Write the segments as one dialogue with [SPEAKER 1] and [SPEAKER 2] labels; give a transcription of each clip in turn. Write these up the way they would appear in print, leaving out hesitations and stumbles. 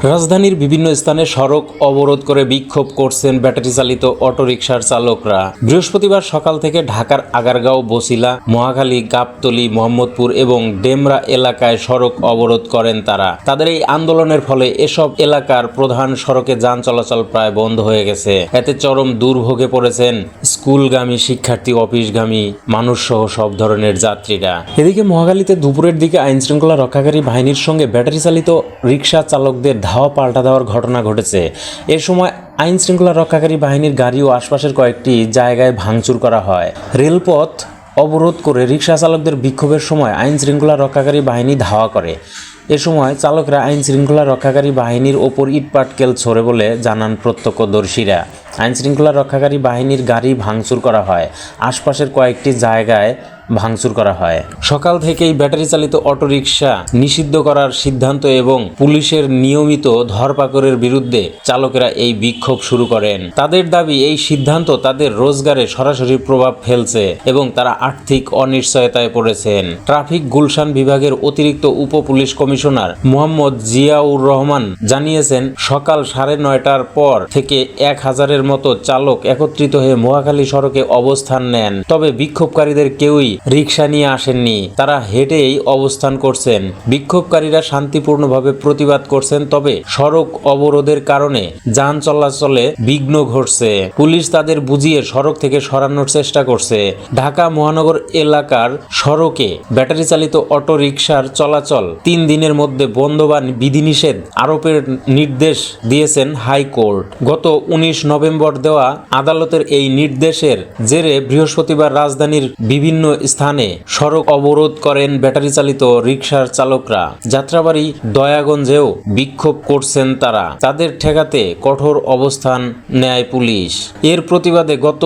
[SPEAKER 1] রাজধানীর বিভিন্ন স্থানে সড়ক অবরোধ করে বিক্ষোভ করছেন ব্যাটারি চালিত অটোরিকশার চালকরা। বৃহস্পতিবার সকাল থেকে ঢাকার আগারগাঁও, বছিলা, মহাখালী, গাবতলী, মোহাম্মদপুর এবং ডেমরা এলাকায় সড়ক অবরোধ করেন তারা। তাদের এই আন্দোলনের ফলে এসব এলাকার প্রধান সড়কে যান চলাচল প্রায় বন্ধ হয়ে গেছে। এতে চরম দুর্ভোগে পড়েছেন স্কুলগামী শিক্ষার্থী, অফিসগামী মানুষ সহ সব ধরনের যাত্রীরা। এদিকে মহাখালীতে দুপুরের দিকে আইনশৃঙ্খলা রক্ষাকারী বাহিনীর সঙ্গে ব্যাটারি চালিত রিকশা চালকদের ধাওয়া পাল্টা দেওয়ার ঘটনা ঘটেছে। এ সময় আইন শৃঙ্খলা রক্ষাকারী বাহিনীর গাড়ি ও আশপাশের কয়েকটি জায়গায় ভাঙচুর করা হয়। রেলপথ অবরোধ করে রিকশা চালকদের বিক্ষোভের সময় আইন শৃঙ্খলা রক্ষাকারী বাহিনী ধাওয়া করে। এ সময় চালকরা আইন শৃঙ্খলা রক্ষাকারী বাহিনীর ওপর ইটপাটকেল ছোড়ে বলে জানান প্রত্যক্ষদর্শীরা। আইন শৃঙ্খলা রক্ষাকারী বাহিনীর গাড়ি ভাঙচুর করা হয়, আশপাশের কয়েকটি জায়গায় ভাঙচুর করা হয়। সকাল থেকেই ব্যাটারি চালিত অটোরিকশা নিষিদ্ধ করার সিদ্ধান্ত এবং পুলিশের নিয়মিত ধরপাকড়ের বিরুদ্ধে চালকেরা এই বিক্ষোভ শুরু করেন। তাদের দাবি, এই সিদ্ধান্ত তাদের রোজগারে সরাসরি প্রভাব ফেলছে এবং তারা আর্থিক অনিশ্চয়তায় পড়েছেন। ট্রাফিক গুলশান বিভাগের অতিরিক্ত উপ পুলিশ কমিশনার মোহাম্মদ জিয়াউর রহমান জানিয়েছেন, সকাল 9:30টার পর থেকে 1000-এর মতো চালক একত্রিত হয়ে মহাখালী সড়কে অবস্থান নেন। তবে বিক্ষোভকারীদের কেউই রিকশা নিয়ে আসেননি, তারা হেঁটেই অবস্থান করছেন। বিক্ষোভকারীরা শান্তিপূর্ণভাবে প্রতিবাদ করছেন, তবে সড়ক অবরোধের কারণে যান চলাচলে বিঘ্ন ঘটছে। পুলিশ তাদের বুঝিয়ে সড়ক থেকে সরানোর চেষ্টা করছে। ঢাকা মহানগর এলাকার সড়কে ব্যাটারি চালিত অটো রিকশার চলাচল 3 দিনের মধ্যে বন্ধ বা বিধিনিষেধ আরোপের নির্দেশ দিয়েছেন হাইকোর্ট। গত 19 নভেম্বর দেওয়া আদালতের এই নির্দেশের জেরে বৃহস্পতিবার রাজধানীর বিভিন্ন স্থানে সড়ক অবরোধ করেন ব্যাটারি চালিত রিকশার চালকরা। যাত্রাবাড়ী, দয়াগঞ্জেও বিক্ষোভ করছেন তারা। তাদের ঠেকাতে কঠোর অবস্থান নেয় পুলিশ। এর প্রতিবাদে গত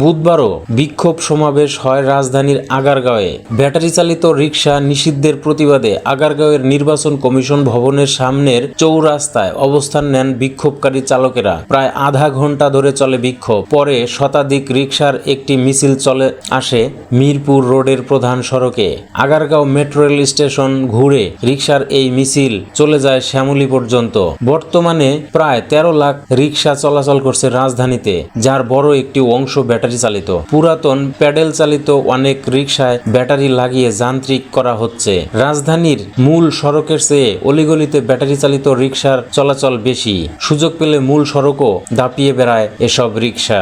[SPEAKER 1] বুধবারও বিক্ষোভ সমাবেশ হয় রাজধানীর আগারগাঁওয়ে। ব্যাটারি চালিত রিকশা নিষিদ্ধের প্রতিবাদে আগারগাঁওয়ের নির্বাচন কমিশন ভবনের সামনের চৌরাস্তায় অবস্থান নেন বিক্ষোভকারী চালকেরা। প্রায় আধা ঘন্টা ধরে চলে বিক্ষোভ। পরে শতাধিক রিকশার একটি মিছিল চলে আসে মিরপুর রোডের প্রধান সড়কে। আগারগাঁও মেট্রো রেল স্টেশন ঘুরে রিকশার এই মিছিল চলে যায় শ্যামলী পর্যন্ত। বর্তমানে প্রায় 13 লাখ রিকশা চলাচল করছে রাজধানীতে, যার বড় একটি অংশ ব্যাটারি চালিত। পুরাতন প্যাডেল চালিত অনেক রিকশায় ব্যাটারি লাগিয়ে যান্ত্রিক করা হচ্ছে। রাজধানীর মূল সড়কের চেয়ে অলিগলিতে ব্যাটারি চালিত রিকশার চলাচল বেশি। সুযোগ পেলে মূল সড়কও দাপিয়ে বেড়ায় এসব রিকশা।